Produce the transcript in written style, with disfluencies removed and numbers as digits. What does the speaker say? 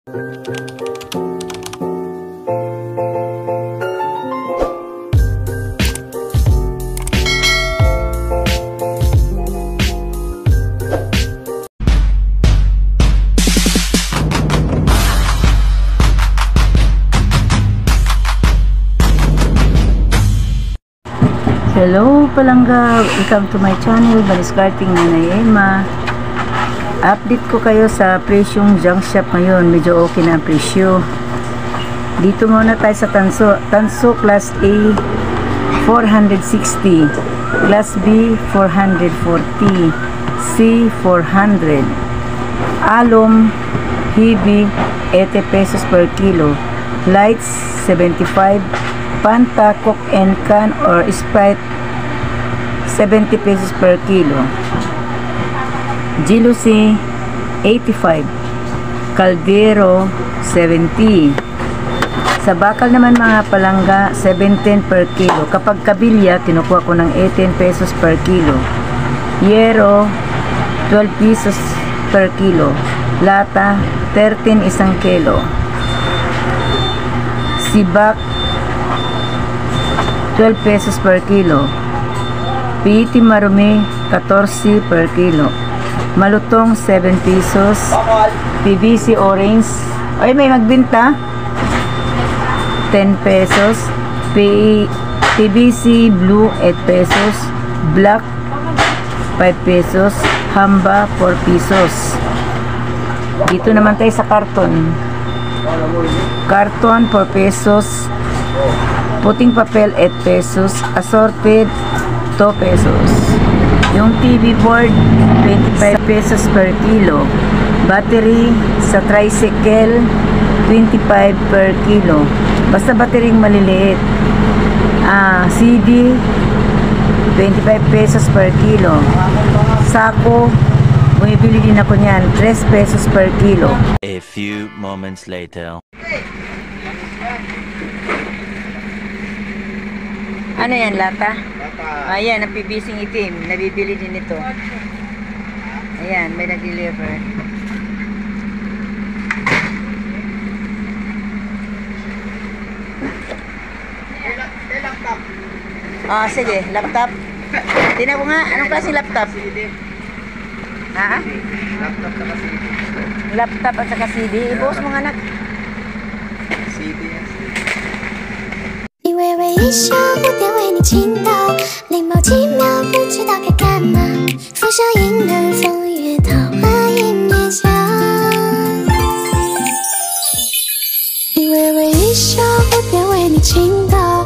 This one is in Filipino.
Hello palangga, welcome to my channel, Baniskarting Nanay Emma. Update ko kayo sa presyong junk shop ngayon. Medyo okay na ang presyo. Dito muna tayo sa Tanso Class A 460, Class B 440, C 400, Alum Heavy 80 pesos per kilo, Lights 75, Fanta, Coke and Can or Sprite 70 pesos per kilo, Gelucy 85, Caldero 70. Sa bakal naman mga palangga 17 per kilo. Kapag kabilya kinukuha ko ng 18 pesos per kilo. Yero 12 pesos per kilo. Lata 13 isang kilo. Sibak 12 pesos per kilo. Piti marumi 14 per kilo. Malutong 7 pesos. PVC orange, ay may magbenta 10 pesos. PVC blue 8 pesos. Black 5 pesos. Hamba 4 pesos. Dito naman tayo sa karton. Karton 4 pesos. Puting papel 8 pesos. Assorted 2 pesos. Yung TV board 25 pesos per kilo. Battery sa tricycle 25 per kilo. Basta battery maliliit. CD 25 pesos per kilo. Sako, bumibili din ako niyan 3 pesos per kilo. A few moments later. Ano yan, lata? Ayan, ang PVC itim. Nabibili din ito. Ayan, may nag-deliver. Sige, laptop. Tingnan ko nga, anong klaseng laptop? Ha? Laptop at CD. Laptop at saka CD. Ibuhos mo nga anak. CD yan. 你微微一笑，蝴蝶为你倾倒，灵眸几秒，不知道该干嘛。浮生因人风月，桃花映月下。你微微一笑，蝴蝶为你倾倒。